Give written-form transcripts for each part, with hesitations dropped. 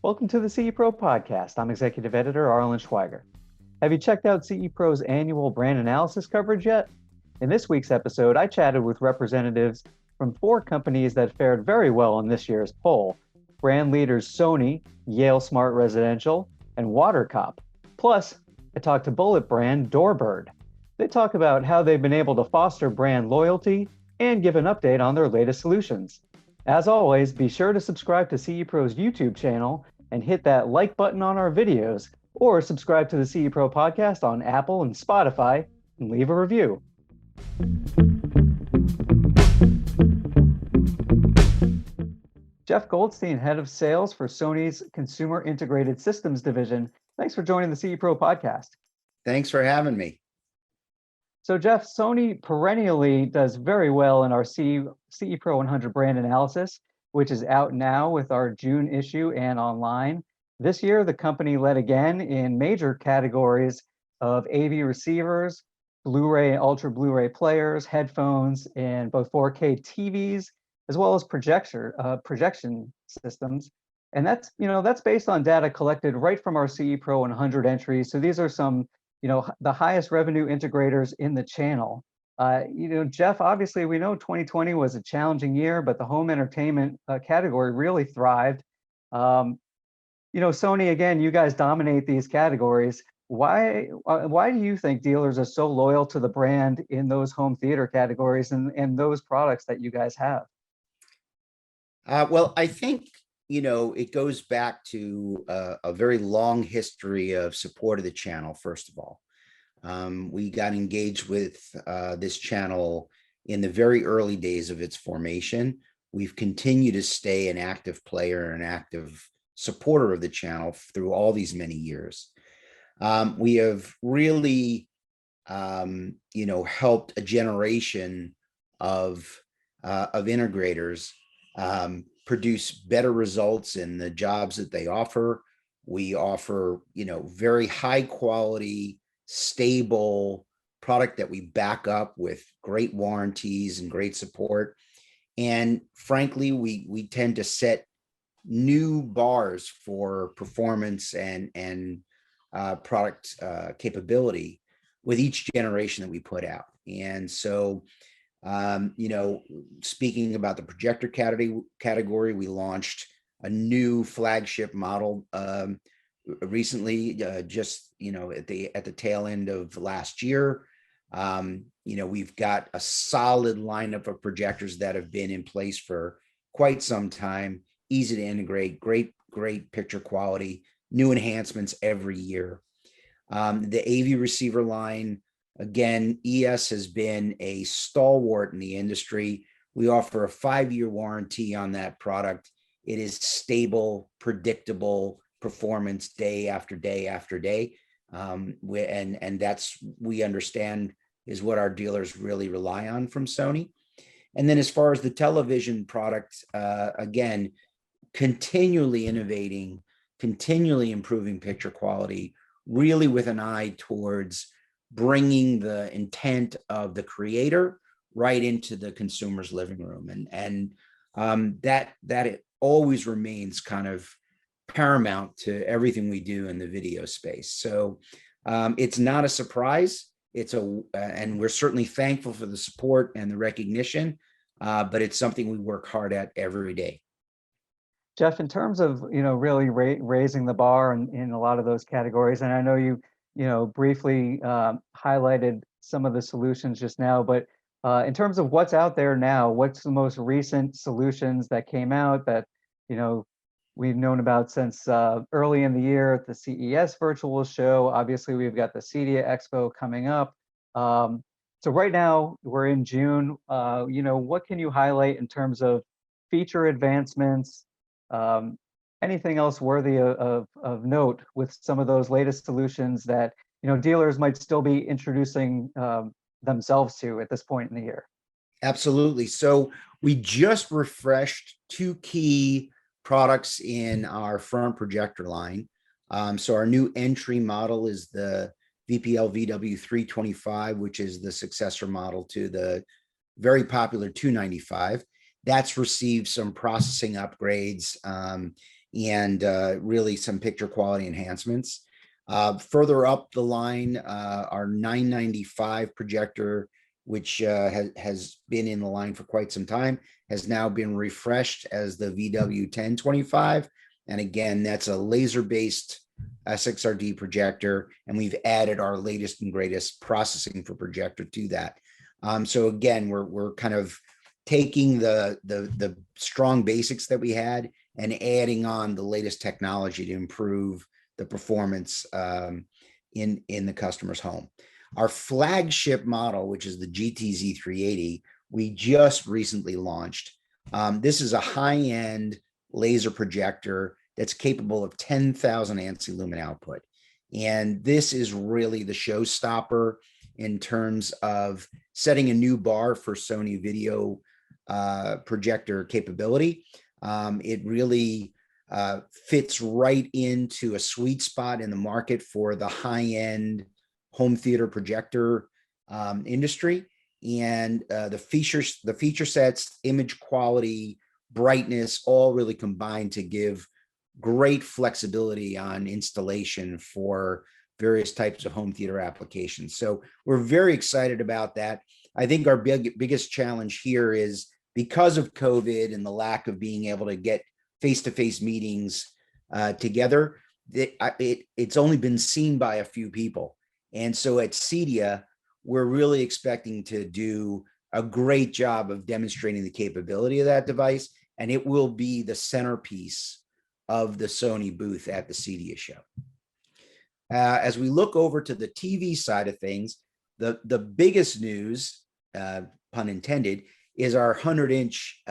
Welcome to the CE Pro podcast. I'm Executive Editor Arlen Schweiger. Have you checked out CE Pro's annual brand analysis coverage yet? In this week's episode, I chatted with representatives from 4 companies that fared very well in this year's poll: brand leaders Sony, Yale Smart Residential, and WaterCop. Plus, I talked to bullet brand DoorBird. They talk about how they've been able to foster brand loyalty and give an update on their latest solutions. As always, be sure to subscribe to CE Pro's YouTube channel and hit that like button on our videos, or subscribe to the CE Pro podcast on Apple and Spotify and leave a review. Jeff Goldstein, head of sales for Sony's Consumer Integrated Systems division. Thanks for joining the CE Pro podcast. Thanks for having me. So Jeff, Sony perennially does very well in our CE Pro 100 brand analysis, which is out now with our June issue and online. This year, the company led again in major categories of AV receivers, Blu-ray and Ultra Blu-ray players, headphones, and both 4K TVs, as well as projection systems. And that's based on data collected right from our CE Pro 100 entries. So these are some the highest revenue integrators in the channel. Jeff, obviously we know 2020 was a challenging year, but the home entertainment category really thrived. Sony, again, you guys dominate these categories. Why do you think dealers are so loyal to the brand in those home theater categories and those products that you guys have? Well, I think, it goes back to a very long history of support of the channel, first of all. We got engaged with this channel in the very early days of its formation. We've continued to stay an active player and active supporter of the channel through all these many years. We have really, helped a generation of integrators produce better results in the jobs that they offer. We offer, very high quality, stable product that we back up with great warranties and great support. And frankly, we tend to set new bars for performance and product capability with each generation that we put out. And so, speaking about the projector category, we launched a new flagship model recently, just at the tail end of last year. We've got a solid lineup of projectors that have been in place for quite some time, easy to integrate, great picture quality, new enhancements every year. The AV receiver line, again, ES has been a stalwart in the industry. We offer a 5-year warranty on that product. It is stable, predictable performance day after day after day. And that's, we understand, is what our dealers really rely on from Sony. And then as far as the television product, again, continually innovating, continually improving picture quality, really with an eye towards bringing the intent of the creator right into the consumer's living room. And that it always remains kind of paramount to everything we do in the video space. So it's not a surprise. And we're certainly thankful for the support and the recognition, but it's something we work hard at every day. Jeff, in terms of, really raising the bar in a lot of those categories, and I know you briefly highlighted some of the solutions just now, but in terms of what's out there now, what's the most recent solutions that came out that, we've known about since early in the year at the CES virtual show? Obviously, we've got the CEDIA Expo coming up. So right now we're in June. What can you highlight in terms of feature advancements? Anything else worthy of note with some of those latest solutions that dealers might still be introducing themselves to at this point in the year? Absolutely. So we just refreshed 2 key products in our front projector line. So our new entry model is the VPL VW325, which is the successor model to the very popular 295. That's received some processing upgrades and really some picture quality enhancements. Further up the line, our 995 projector, which has been in the line for quite some time, has now been refreshed as the VW 1025. And again, that's a laser-based SXRD projector, and we've added our latest and greatest processing for projector to that. So again, we're kind of taking the strong basics that we had and adding on the latest technology to improve the performance in the customer's home. Our flagship model, which is the GTZ 380, we just recently launched. This is a high-end laser projector that's capable of 10,000 ANSI lumen output. And this is really the showstopper in terms of setting a new bar for Sony video projector capability. It really fits right into a sweet spot in the market for the high-end home theater projector industry. And the feature sets, image quality, brightness, all really combine to give great flexibility on installation for various types of home theater applications. So we're very excited about that. I think our biggest challenge here is because of COVID and the lack of being able to get face-to-face meetings together, it's only been seen by a few people. And so at CEDIA, we're really expecting to do a great job of demonstrating the capability of that device, and it will be the centerpiece of the Sony booth at the CEDIA show. As we look over to the TV side of things, the biggest news, pun intended, is our 100-inch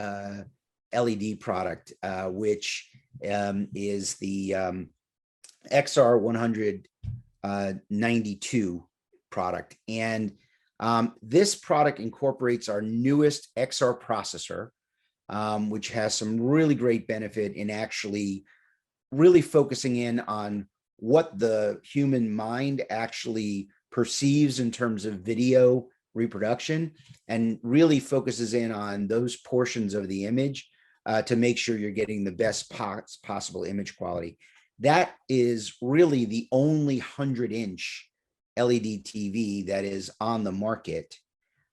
LED product, which is the XR192 product. And this product incorporates our newest XR processor, which has some really great benefit in actually really focusing in on what the human mind actually perceives in terms of video reproduction, and really focuses in on those portions of the image to make sure you're getting the best possible image quality. That is really the only 100-inch LED TV that is on the market.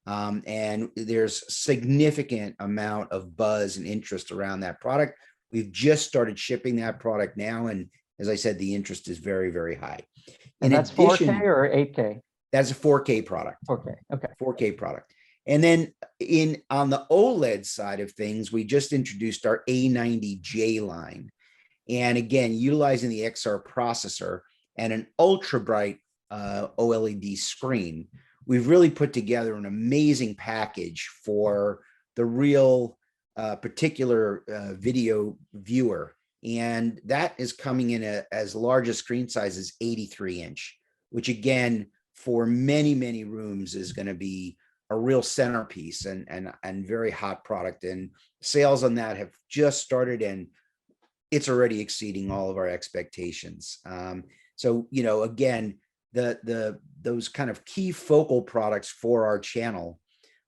And there's significant amount of buzz and interest around that product. We've just started shipping that product now. And as I said, the interest is very, very high. And that's 4K or 8K? That's a 4K product. 4K, okay. 4K product. And then on the OLED side of things, we just introduced our A90J line. And again, utilizing the XR processor and an ultra bright OLED screen, we've really put together an amazing package for the real particular video viewer. And that is coming in as large a screen size as 83-inch, which again, for many, many rooms is going to be a real centerpiece and very hot product. And sales on that have just started, and it's already exceeding all of our expectations. So, you know, again, those kind of key focal products for our channel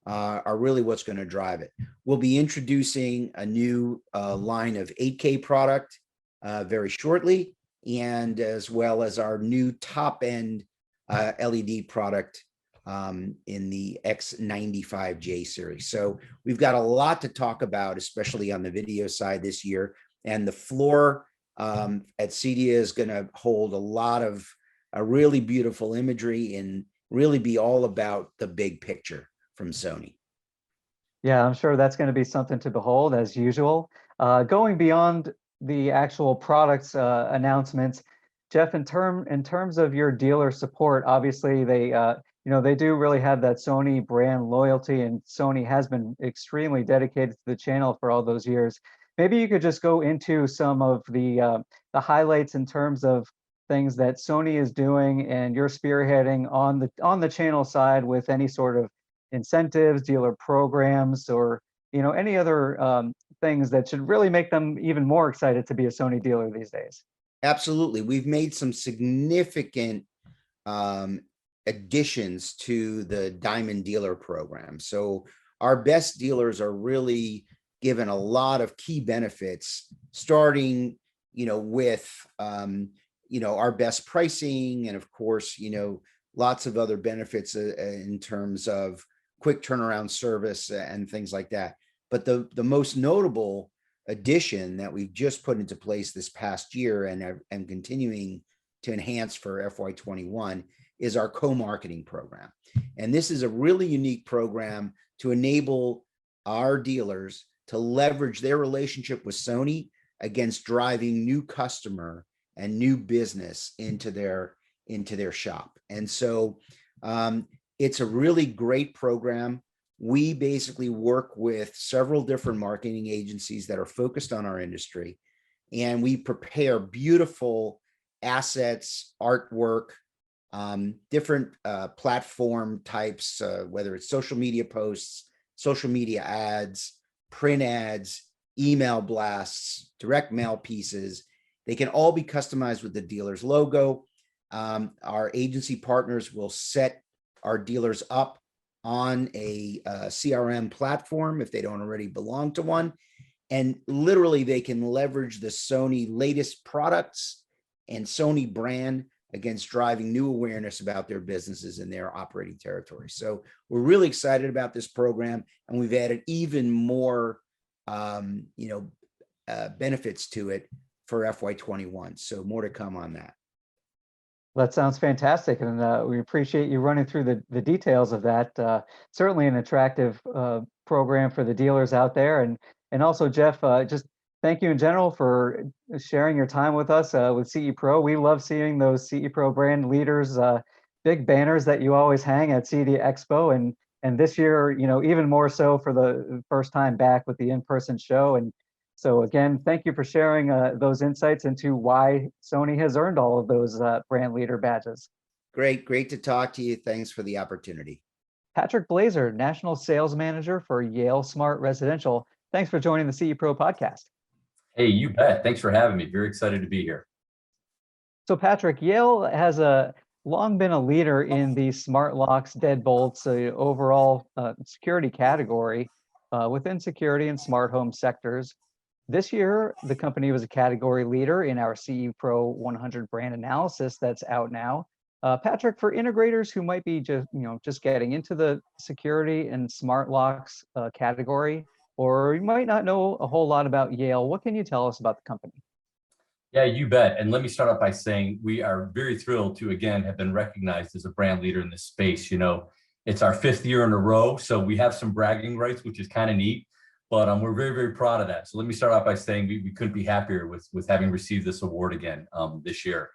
are really what's going to drive it. We'll be introducing a new line of 8K product very shortly, and as well as our new top end LED product in the X95J series. So we've got a lot to talk about, especially on the video side this year. And the floor at CEDIA is going to hold a lot of really beautiful imagery and really be all about the big picture from Sony. Yeah, I'm sure that's going to be something to behold as usual. Going beyond the actual products announcements, Jeff, in terms of your dealer support, obviously they they do really have that Sony brand loyalty, and Sony has been extremely dedicated to the channel for all those years. Maybe you could just go into some of the highlights in terms of things that Sony is doing and you're spearheading on the channel side with any sort of incentives, dealer programs, or any other things that should really make them even more excited to be a Sony dealer these days. Absolutely. We've made some significant additions to the Diamond Dealer program. So our best dealers are really given a lot of key benefits, starting with, our best pricing and of course, lots of other benefits in terms of quick turnaround service and things like that. But the most notable addition that we've just put into place this past year and continuing to enhance for FY21 is our co-marketing program. And this is a really unique program to enable our dealers to leverage their relationship with Sony against driving new customer and new business into their shop. And so it's a really great program. We basically work with several different marketing agencies that are focused on our industry, and we prepare beautiful assets, artwork, different platform types, whether it's social media posts, social media ads, print ads, email blasts, direct mail pieces. They can all be customized with the dealer's logo. Our agency partners will set our dealers up on a CRM platform if they don't already belong to one. And literally they can leverage the Sony latest products and Sony brand against driving new awareness about their businesses in their operating territory. So we're really excited about this program, and we've added even more, benefits to it for FY21. So more to come on that. That sounds fantastic, and we appreciate you running through the details of that. Certainly an attractive program for the dealers out there, and also Jeff, just thank you in general for sharing your time with us with CE Pro. We love seeing those CE Pro brand leaders, big banners that you always hang at CEDIA Expo, and this year, even more so for the first time back with the in-person show. And so again, thank you for sharing those insights into why Sony has earned all of those brand leader badges. Great to talk to you. Thanks for the opportunity. Patrick Blazer, National Sales Manager for Yale Smart Residential. Thanks for joining the CE Pro podcast. Hey, you bet. Thanks for having me. Very excited to be here. So Patrick, Yale has long been a leader in the smart locks, deadbolts, overall security category within security and smart home sectors. This year, the company was a category leader in our CE Pro 100 brand analysis that's out now. Patrick, for integrators who might be just getting into the security and smart locks category, or you might not know a whole lot about Yale, what can you tell us about the company? Yeah, you bet. And let me start off by saying we are very thrilled to, again, have been recognized as a brand leader in this space. It's our 5th year in a row, so we have some bragging rights, which is kind of neat, but we're very, very proud of that. So let me start off by saying we couldn't be happier with having received this award again this year.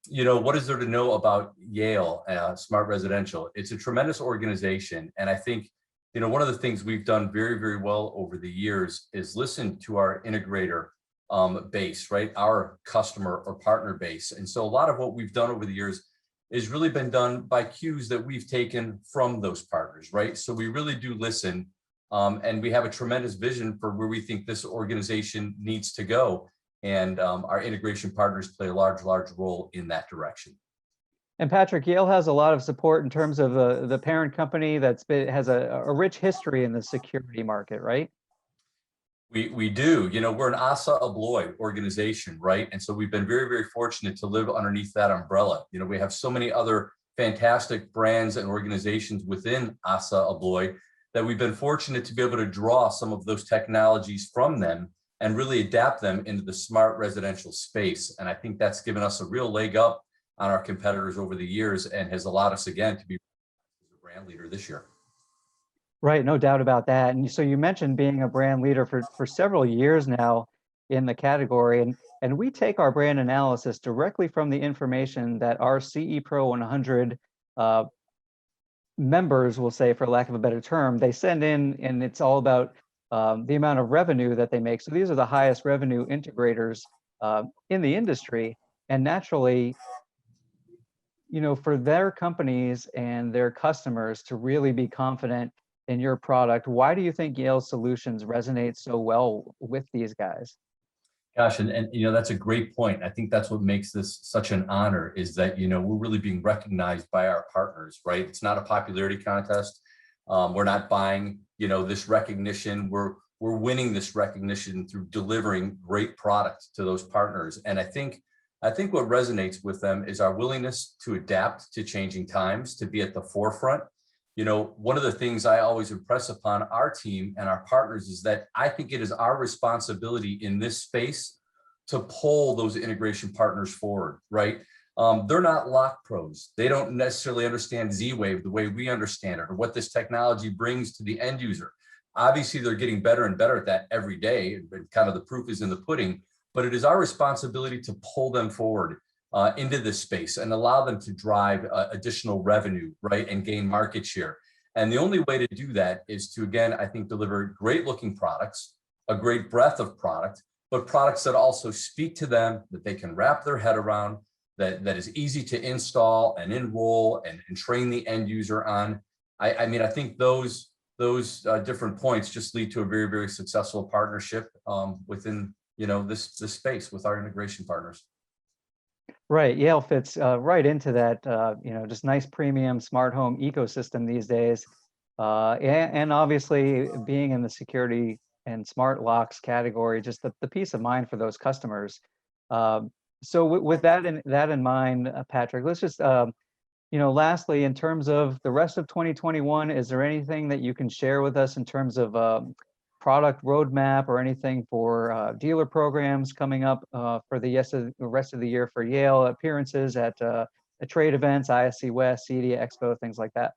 What is there to know about Yale Smart Residential? It's a tremendous organization. And I think, one of the things we've done very, very well over the years is listen to our integrator base, right? Our customer or partner base. And so a lot of what we've done over the years has really been done by cues that we've taken from those partners, right? So we really do listen, and we have a tremendous vision for where we think this organization needs to go. And our integration partners play a large role in that direction. And Patrick, Yale has a lot of support in terms of the parent company has a rich history in the security market, right? We do. We're an ASA Abloy organization, right? And so we've been very, very fortunate to live underneath that umbrella. We have so many other fantastic brands and organizations within ASA Abloy that we've been fortunate to be able to draw some of those technologies from them and really adapt them into the smart residential space. And I think that's given us a real leg up on our competitors over the years and has allowed us again to be a brand leader this year. Right, no doubt about that. And so you mentioned being a brand leader for several years now in the category, and we take our brand analysis directly from the information that our CE Pro 100 members will say, for lack of a better term, they send in, and it's all about the amount of revenue that they make. So these are the highest revenue integrators in the industry, and naturally, for their companies and their customers to really be confident in your product, why do you think Yale solutions resonate so well with these guys? Gosh, and that's a great point. I think that's what makes this such an honor is that, we're really being recognized by our partners, right? It's not a popularity contest. We're not buying, this recognition. We're we're winning this recognition through delivering great product to those partners. And I think what resonates with them is our willingness to adapt to changing times, to be at the forefront. You know, one of the things I always impress upon our team and our partners is that I think it is our responsibility in this space to pull those integration partners forward, right? They're not lock pros. They don't necessarily understand Z-Wave the way we understand it, or what this technology brings to the end user. Obviously, they're getting better and better at that every day, and kind of the proof is in the pudding, but it is our responsibility to pull them forward into this space and allow them to drive additional revenue, right, and gain market share. And the only way to do that is to, again, I think, deliver great looking products, a great breadth of product, but products that also speak to them, that they can wrap their head around, that is easy to install and enroll and train the end user on. I mean, I think those different points just lead to a very, very successful partnership within, you know, this space with our integration partners. Right, Yale fits right into that, you know, just nice premium smart home ecosystem these days. And obviously being in the security and smart locks category, just the peace of mind for those customers. So with that in mind, Patrick, let's just, you know, lastly, in terms of the rest of 2021, is there anything that you can share with us in terms of product roadmap or anything for dealer programs coming up for the rest of the year for Yale, appearances at trade events, ISC West, CEDIA Expo, things like that?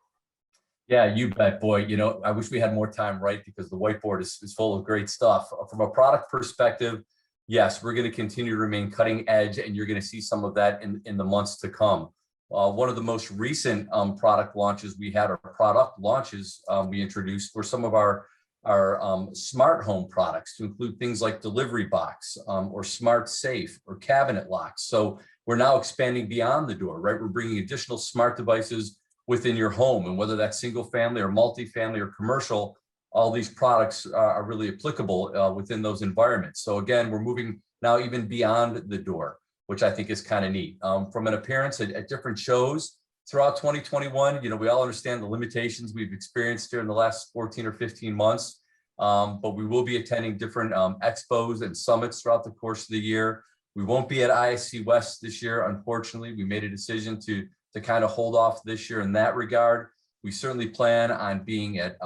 Yeah, you bet, boy. You know, I wish we had more time, right? Because the whiteboard is full of great stuff. From a product perspective, yes, we're going to continue to remain cutting edge, and you're going to see some of that in the months to come. One of the most recent product launches we had, or product launches we introduced, were some of our smart home products, to include things like delivery box or smart safe or cabinet locks. So we're now expanding beyond the door, right? We're bringing additional smart devices within your home, and whether that's single family or multifamily or commercial, all these products are really applicable within those environments. So again, we're moving now even beyond the door, which I think is kind of neat. From an appearance at different shows throughout 2021, you know, we all understand the limitations we've experienced during the last 14 or 15 months, but we will be attending different expos and summits throughout the course of the year. We won't be at ISC West this year, unfortunately. We made a decision to kind of hold off this year in that regard. We certainly plan on being at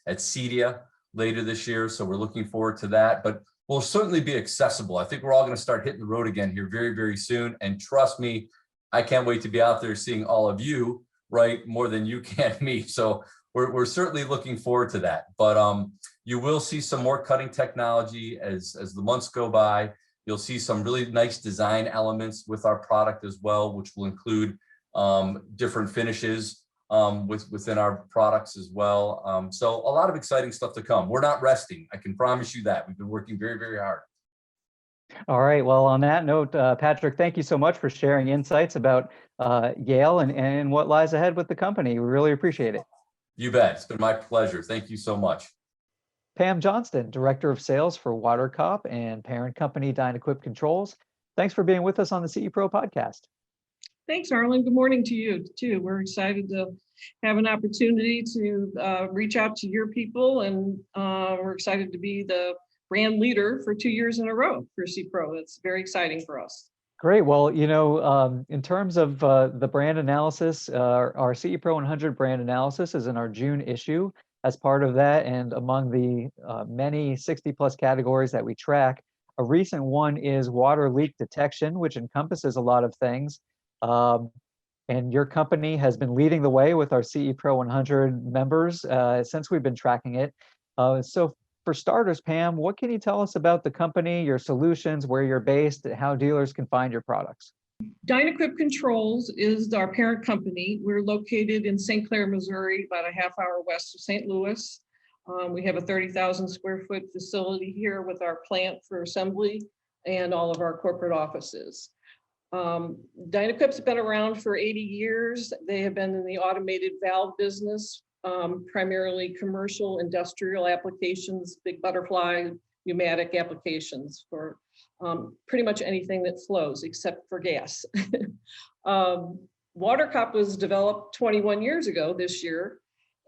CEDIA later this year, so we're looking forward to that. But we'll certainly be accessible. I think we're all going to start hitting the road again here very, very soon. And trust me, I can't wait to be out there seeing all of you, right? More than you can me. So we're certainly looking forward to that. But you will see some more cutting technology as the months go by. You'll see some really nice design elements with our product as well, which will include different finishes within our products as well. So a lot of exciting stuff to come. We're not resting. I can promise you that. We've been working very, very hard. All right. Well, on that note, Patrick, thank you so much for sharing insights about Yale and what lies ahead with the company. We really appreciate it. You bet. It's been my pleasure. Thank you so much. Pam Johnston, Director of Sales for WaterCop and parent company Dynaquip Controls. Thanks for being with us on the CE Pro podcast. Thanks, Arlen. Good morning to you too. We're excited to have an opportunity to reach out to your people, and we're excited to be the brand leader for 2 years in a row for CE Pro. It's very exciting for us. Great. Well, you know, in terms of the brand analysis, our CE Pro 100 brand analysis is in our June issue. As part of that, and among the many 60+ categories that we track, a recent one is water leak detection, which encompasses a lot of things. And your company has been leading the way with our CE Pro 100 members since we've been tracking it. So for starters, Pam, what can you tell us about the company, your solutions, where you're based, how dealers can find your products? Dynaquip Controls is our parent company. We're located in St. Clair, Missouri, about a half-hour west of St. Louis. We have a 30,000 square foot facility here with our plant for assembly and all of our corporate offices. Dynaquip's been around for 80 years. They have been in the automated valve business, primarily commercial, industrial applications, big butterfly, pneumatic applications for pretty much anything that flows except for gas. WaterCop was developed 21 years ago this year,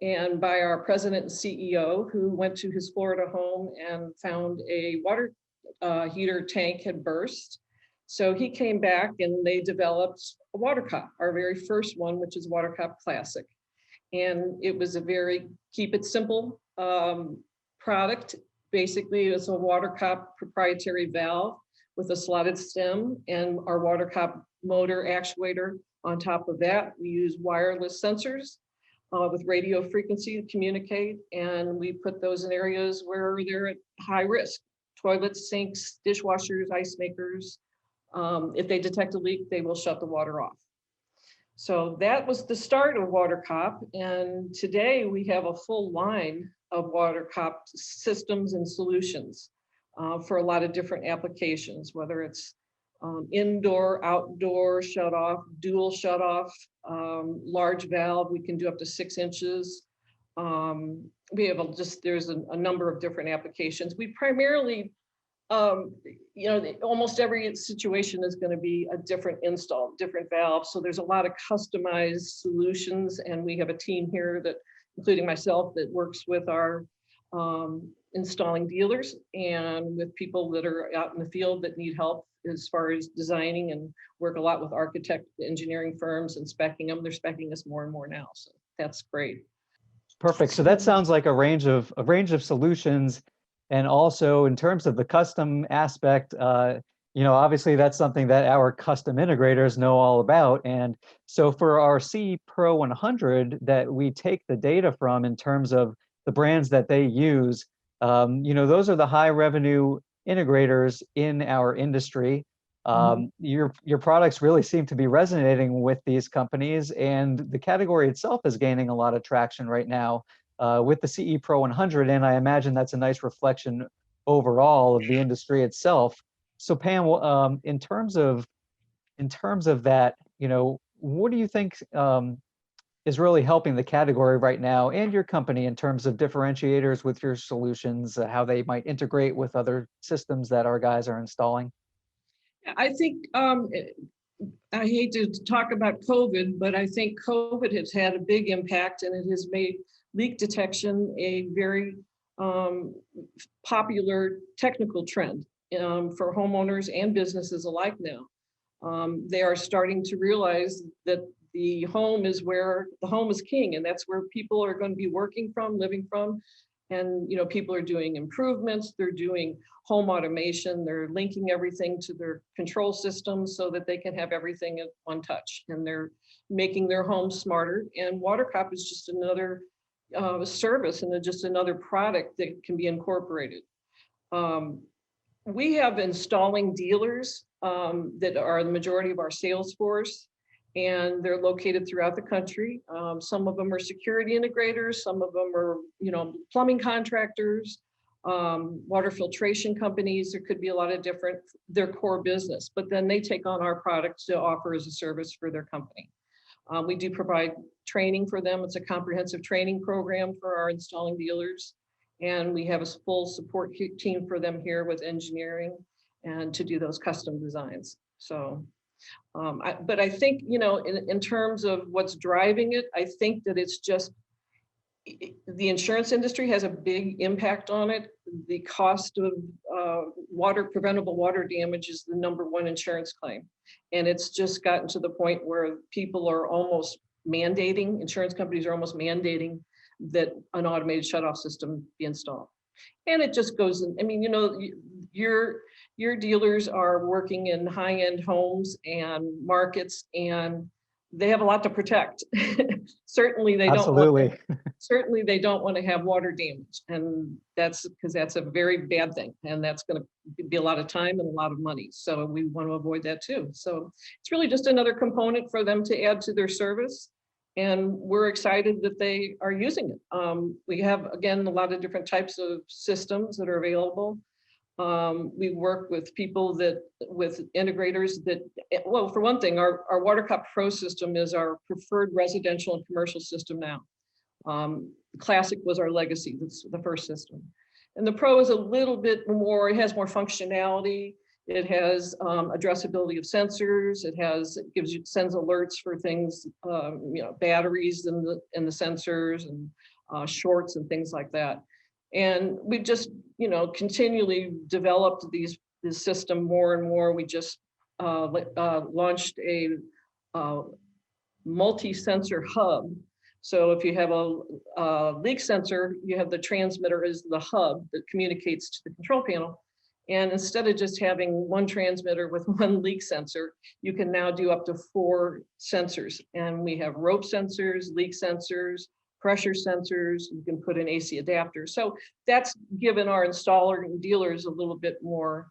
and by our president and CEO, who went to his Florida home and found a water heater tank had burst. So he came back and they developed a WaterCop, our very first one, which is WaterCop Classic. And it was a very keep it simple product. Basically, it's a WaterCop proprietary valve with a slotted stem and our WaterCop motor actuator. On top of that, we use wireless sensors with radio frequency to communicate, and we put those in areas where they're at high risk: toilets, sinks, dishwashers, ice makers. If they detect a leak, they will shut the water off. So that was the start of WaterCop, and today we have a full line of WaterCop systems and solutions for a lot of different applications, whether it's indoor, outdoor shut off, dual shut off, large valve, we can do up to 6 inches. We have there's a number of different applications. We primarily, almost every situation is going to be a different install, different valve. So there's a lot of customized solutions, and we have a team here that, including myself, that works with our installing dealers and with people that are out in the field that need help as far as designing, and work a lot with architect engineering firms and speccing them. They're speccing us more and more now, so that's great. Perfect. So that sounds like a range of solutions, and also in terms of the custom aspect, obviously that's something that our custom integrators know all about. And so for our CE Pro 100 that we take the data from in terms of the brands that they use, those are the high revenue integrators in our industry. Your products really seem to be resonating with these companies, and the category itself is gaining a lot of traction right now with the CE Pro 100, and I imagine that's a nice reflection overall of the industry itself. So Pam, in terms of that, what do you think is really helping the category right now and your company in terms of differentiators with your solutions, how they might integrate with other systems that our guys are installing? I think, I hate to talk about COVID, but I think COVID has had a big impact, and it has made leak detection a very popular technical trend for homeowners and businesses alike now. They are starting to realize that the home is king, and that's where people are going to be working from, living from. And people are doing improvements, they're doing home automation, they're linking everything to their control systems so that they can have everything at one touch, and they're making their homes smarter. And WaterCop is just another service and just another product that can be incorporated. We have installing dealers that are the majority of our sales force, and they're located throughout the country. Some of them are security integrators, some of them are, plumbing contractors, water filtration companies. There could be a lot of different, their core business, but then they take on our products to offer as a service for their company. We do provide training for them. It's a comprehensive training program for our installing dealers. And we have a full support team for them here with engineering and to do those custom designs. So, but I think, in terms of what's driving it, I think that it's just the insurance industry has a big impact on it. The cost of preventable water damage is the #1 insurance claim. And it's just gotten to the point where people are almost mandating, insurance companies are almost mandating that an automated shutoff system be installed. And it just goes in, your dealers are working in high-end homes and markets, and they have a lot to protect. Certainly they don't want to have water damage, and that's because that's a very bad thing, and that's going to be a lot of time and a lot of money. So we want to avoid that too. So it's really just another component for them to add to their service, and we're excited that they are using it. We have, again, a lot of different types of systems that are available. We work with people with integrators that, well, for one thing, our WaterCop Pro system is our preferred residential and commercial system now. Classic was our legacy, that's the first system. And the Pro is a little bit more, it has more functionality. It has addressability of sensors. It sends alerts for things, batteries and the sensors, and shorts and things like that. And we've just, continually developed this system more and more. We just launched a multi-sensor hub. So if you have a leak sensor, you have the transmitter as the hub that communicates to the control panel. And instead of just having one transmitter with one leak sensor, you can now do up to 4 sensors. And we have rope sensors, leak sensors, pressure sensors. You can put an AC adapter. So that's given our installer and dealers a little bit more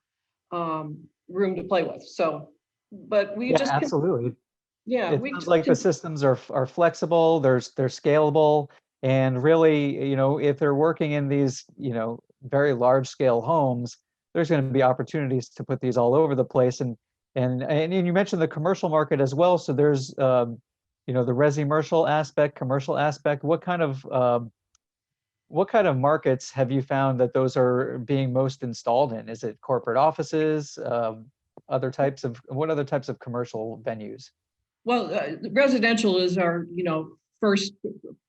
room to play with. So, but we just absolutely. Yeah, It sounds like the systems are flexible, they're scalable, and really, if they're working in these, very large scale homes, there's going to be opportunities to put these all over the place. And you mentioned the commercial market as well. So there's, the resi-commercial aspect, commercial aspect. What kind of markets have you found that those are being most installed in? Is it corporate offices? What other types of commercial venues? Well, residential is our, first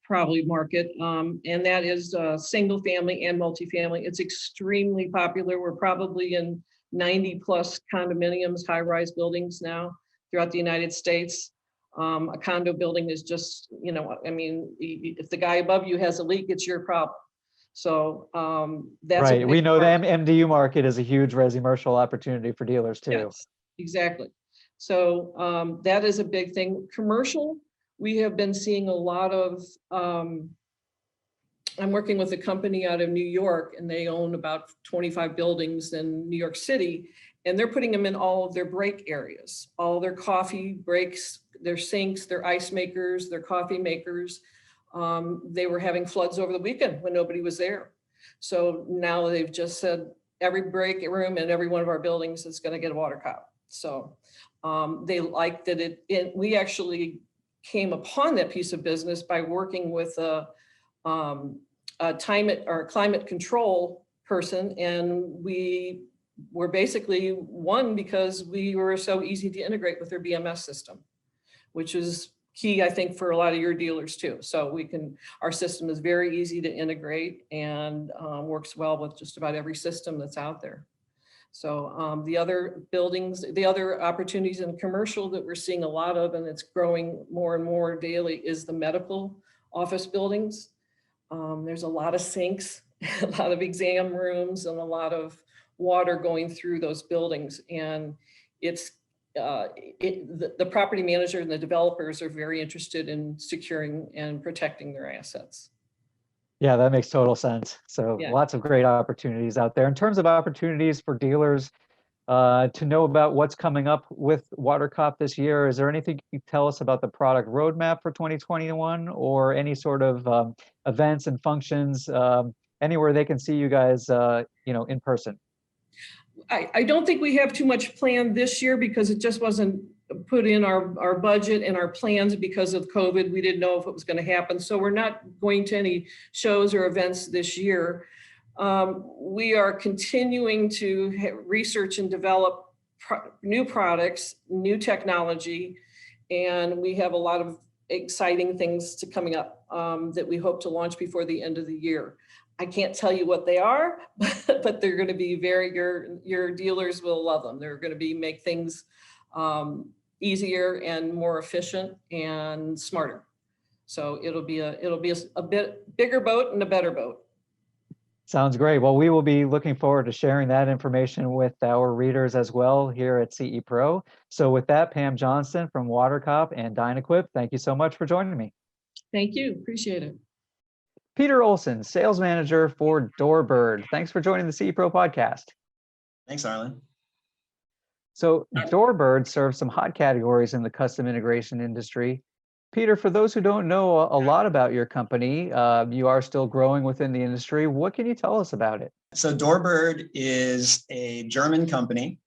probably market, and that is single family and multifamily. It's extremely popular. We're probably in 90 plus condominiums, high-rise buildings now throughout the United States. A condo building is just, if the guy above you has a leak, it's your problem. So that's right. We know the MDU market is a huge resi-commercial opportunity for dealers too. Yes, exactly. So that is a big thing. Commercial, we have been seeing a lot of, I'm working with a company out of New York, and they own about 25 buildings in New York City, and they're putting them in all of their break areas, all their coffee breaks, their sinks, their ice makers, their coffee makers. They were having floods over the weekend when nobody was there. So now they've just said every break room in every one of our buildings is going to get a WaterCop. So they like that we actually came upon that piece of business by working with a climate control person, and we were basically won because we were so easy to integrate with their BMS system, which is key, I think, for a lot of your dealers too. So our system is very easy to integrate and works well with just about every system that's out there. So the other opportunities in commercial that we're seeing a lot of, and it's growing more and more daily, is the medical office buildings. There's a lot of sinks, a lot of exam rooms, and a lot of water going through those buildings. And the property manager and the developers are very interested in securing and protecting their assets. Yeah, that makes total sense. So Yeah. Lots of great opportunities out there. In terms of opportunities for dealers to know about what's coming up with WaterCop this year, is there anything you can tell us about the product roadmap for 2021, or any sort of events and functions, anywhere they can see you guys, in person? I don't think we have too much planned this year because it just wasn't put in our budget and our plans because of COVID. We didn't know if it was going to happen. So we're not going to any shows or events this year. We are continuing to research and develop new products, new technology, and we have a lot of exciting things coming up that we hope to launch before the end of the year. I can't tell you what they are, but they're going to be your dealers will love them. They're going to make things easier and more efficient and smarter. So it'll be a bit bigger boat and a better boat. Sounds great. Well, we will be looking forward to sharing that information with our readers as well here at CE Pro. So with that, Pam Johnston from WaterCop and Dynaquip, thank you so much for joining me. Thank you. Appreciate it. Peter Olson, sales manager for DoorBird. Thanks for joining the CE Pro podcast. Thanks, Arlen. So DoorBird serves some hot categories in the custom integration industry. Peter, for those who don't know a lot about your company, you are still growing within the industry. What can you tell us about it? So DoorBird is a German company,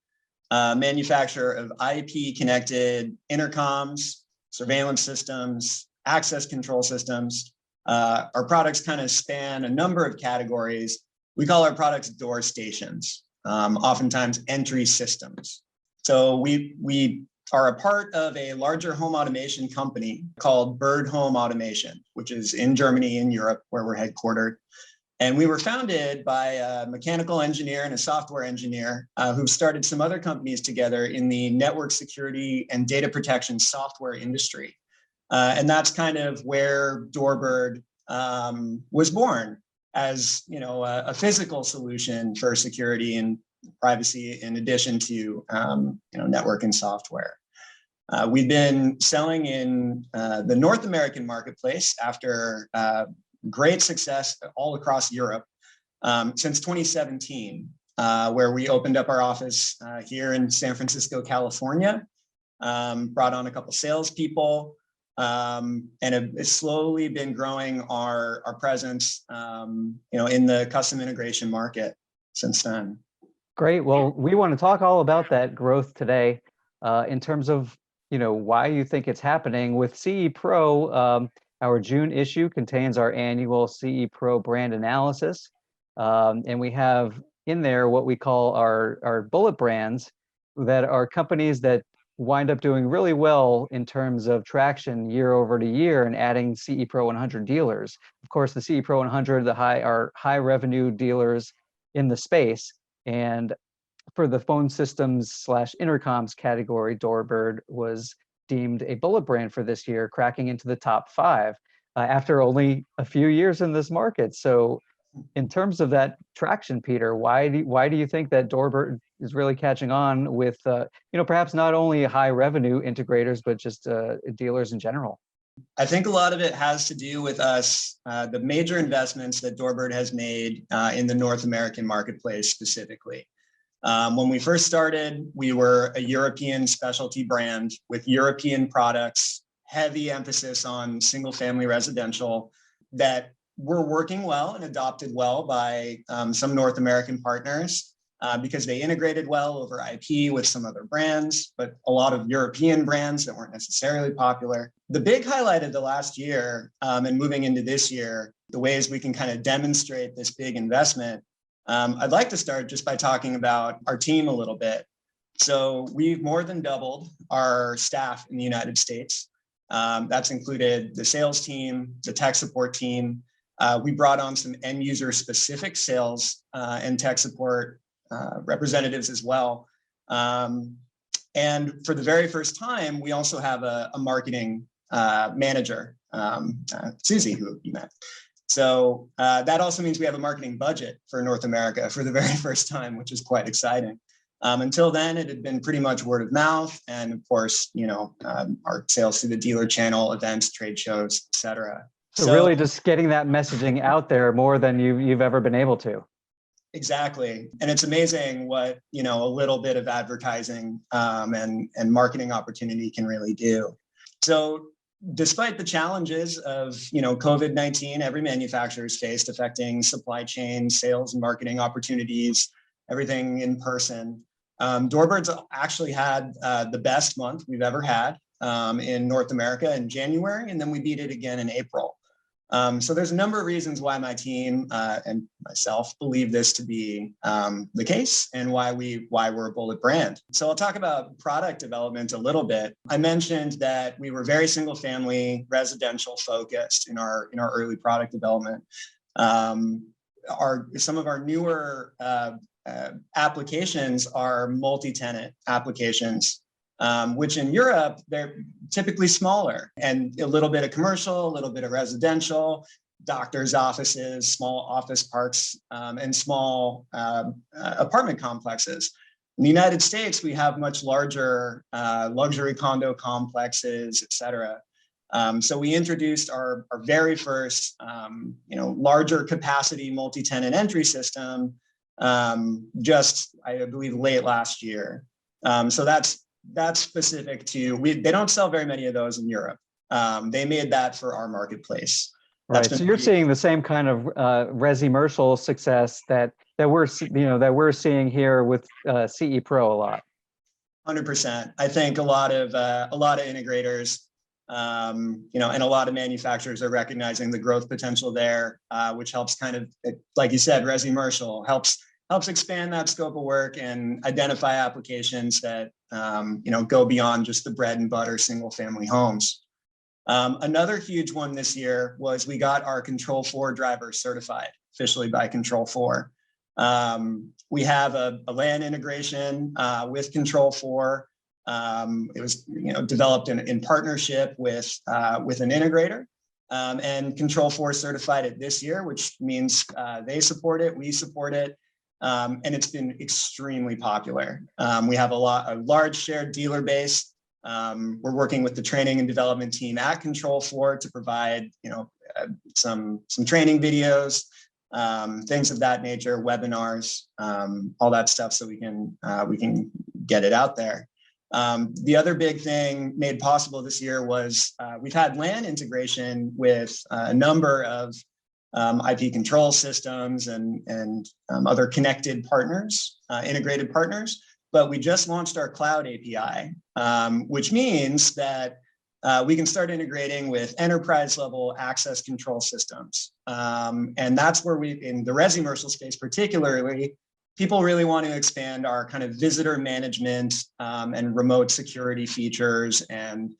manufacturer of IP-connected intercoms, surveillance systems, access control systems. Our products kind of span a number of categories. We call our products door stations, oftentimes entry systems. So we are a part of a larger home automation company called Bird Home Automation, which is in Germany, in Europe, where we're headquartered. And we were founded by a mechanical engineer and a software engineer who've started some other companies together in the network security and data protection software industry. And that's kind of where DoorBird was born, as a physical solution for security and privacy, in addition to network and software. We've been selling in the North American marketplace after great success all across Europe since 2017, where we opened up our office here in San Francisco, California, brought on a couple salespeople, and it's slowly been growing our presence, in the custom integration market since then. Great. Well, we want to talk all about that growth today, in terms of, why you think it's happening with CE Pro. Our June issue contains our annual CE Pro brand analysis. And we have in there what we call our bullet brands, that are companies that wind up doing really well in terms of traction year over to year and adding CE Pro 100 dealers. Of course, the CE Pro 100, are high revenue dealers in the space. And for the phone systems / intercoms category, DoorBird was deemed a bullet brand for this year, cracking into the top 5 after only a few years in this market. So in terms of that traction, Peter, why do you think that DoorBird is really catching on with, perhaps not only high revenue integrators, but just dealers in general? I think a lot of it has to do with us, the major investments that DoorBird has made in the North American marketplace specifically. When we first started, we were a European specialty brand with European products, heavy emphasis on single family residential that were working well and adopted well by some North American partners because they integrated well over IP with some other brands, but a lot of European brands that weren't necessarily popular. The big highlight of the last year and moving into this year, the ways we can kind of demonstrate this big investment, I'd like to start just by talking about our team a little bit. So we've more than doubled our staff in the United States. That's included the sales team, the tech support team. We brought on some end user specific sales and tech support representatives as well. And for the very first time, we also have a marketing manager, Susie, who you met. So that also means we have a marketing budget for North America for the very first time, which is quite exciting. Until then, it had been pretty much word of mouth. And of course, our sales through the dealer channel, events, trade shows, et cetera. So really just getting that messaging out there more than you've ever been able to. Exactly. And it's amazing what, a little bit of advertising and marketing opportunity can really do. So despite the challenges of, COVID-19, every manufacturer has faced affecting supply chain, sales and marketing opportunities, everything in person. DoorBird's actually had the best month we've ever had in North America in January, and then we beat it again in April. So there's a number of reasons why my team and myself believe this to be the case and why we're a bullet brand. So I'll talk about product development a little bit. I mentioned that we were very single family residential focused in our early product development. Some of our newer applications are multi-tenant applications, which in Europe, they're typically smaller and a little bit of commercial, a little bit of residential, doctors' offices, small office parks, and small apartment complexes. In the United States, we have much larger luxury condo complexes, et cetera. So we introduced our very first, larger capacity multi-tenant entry system just, I believe, late last year. So that's specific to, they don't sell very many of those in Europe. They made that for our marketplace. Right. So you're seeing the same kind of resi-mercial success that we're seeing here with CE Pro a lot. 100%. I think a lot of integrators, and a lot of manufacturers are recognizing the growth potential there, which helps kind of, like you said, resi-mercial helps helps expand that scope of work and identify applications that go beyond just the bread and butter single family homes. Another huge one this year was we got our Control4 driver certified officially by Control4. We have a LAN integration with Control4. It was developed in partnership with an integrator, and Control4 certified it this year, which means they support it, we support it, and it's been extremely popular. We have a large shared dealer base. We're working with the training and development team at Control4 to provide some training videos, things of that nature, webinars, all that stuff, so we can get it out there. The other big thing made possible this year was we've had LAN integration with a number of IP control systems and other connected partners, integrated partners, but we just launched our cloud API, which means that we can start integrating with enterprise level access control systems. And that's where in the resi-commercial space particularly, people really want to expand our kind of visitor management and remote security features, and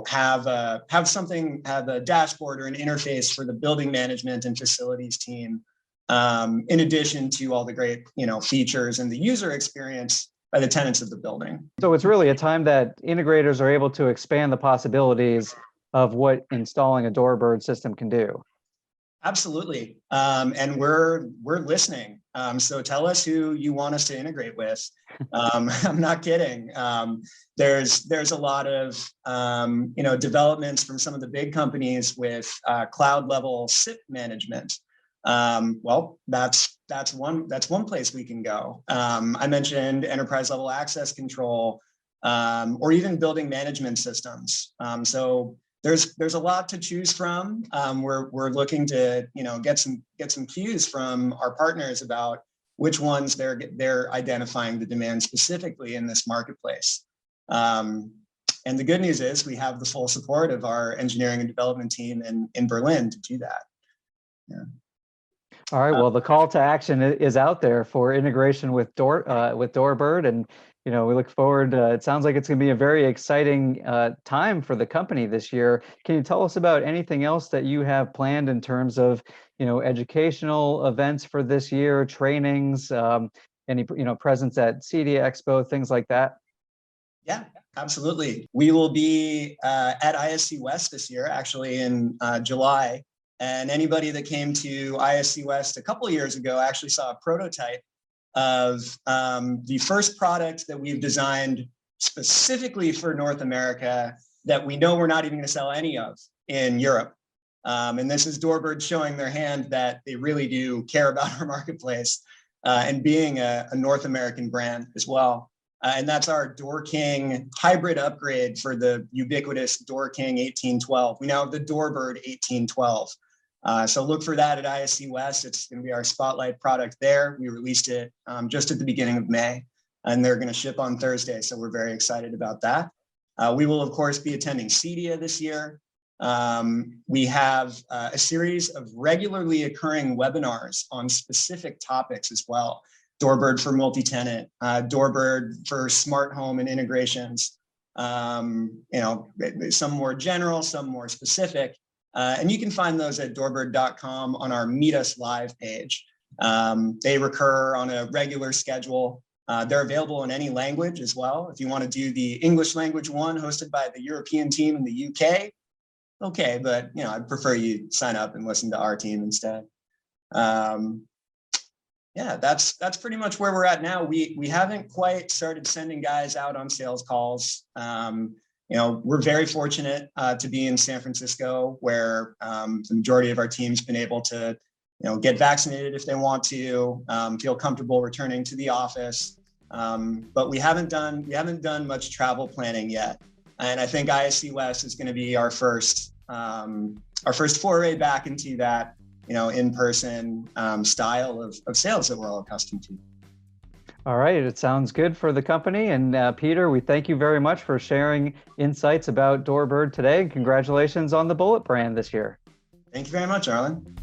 have a dashboard or an interface for the building management and facilities team, in addition to all the great features and the user experience by the tenants of the building. So it's really a time that integrators are able to expand the possibilities of what installing a DoorBird system can do. Absolutely, and we're listening. So tell us who you want us to integrate with. I'm not kidding. There's a lot of developments from some of the big companies with cloud level SIP management. Well, that's one place we can go. I mentioned enterprise level access control, or even building management systems. So there's a lot to choose from. We're looking to get some cues from our partners about which ones they're identifying the demand specifically in this marketplace. And the good news is we have the full support of our engineering and development team in Berlin to do that. Yeah. All right. Well, the call to action is out there for integration with DoorBird, and we look forward. It sounds like it's going to be a very exciting time for the company this year. Can you tell us about anything else that you have planned in terms of educational events for this year, trainings, any presence at CEDIA Expo, things like that? Yeah, absolutely. We will be at ISC West this year, actually in July. And anybody that came to ISC West a couple of years ago actually saw a prototype of the first product that we've designed specifically for North America that we know we're not even going to sell any of in Europe. And this is DoorBird showing their hand that they really do care about our marketplace and being a North American brand as well. And that's our Door King hybrid upgrade for the ubiquitous Door King 1812. We now have the DoorBird 1812. So look for that at ISC West. It's going to be our spotlight product there. We released it just at the beginning of May, and they're going to ship on Thursday. So we're very excited about that. We will, of course, be attending CEDIA this year. We have a series of regularly occurring webinars on specific topics as well. DoorBird for multi-tenant, DoorBird for smart home and integrations, some more general, some more specific. And you can find those at doorbird.com on our Meet Us Live page. They recur on a regular schedule. They're available in any language as well. If you want to do the English language one hosted by the European team in the UK, okay, but I'd prefer you sign up and listen to our team instead. Yeah, that's pretty much where we're at now. We haven't quite started sending guys out on sales calls. We're very fortunate to be in San Francisco, where the majority of our team's been able to, get vaccinated if they want to, feel comfortable returning to the office. But we haven't done much travel planning yet. And I think ISC West is going to be our first foray back into that, in-person style of sales that we're all accustomed to. All right, it sounds good for the company. And Peter, we thank you very much for sharing insights about DoorBird today. And congratulations on the Bullet brand this year. Thank you very much, Arlen.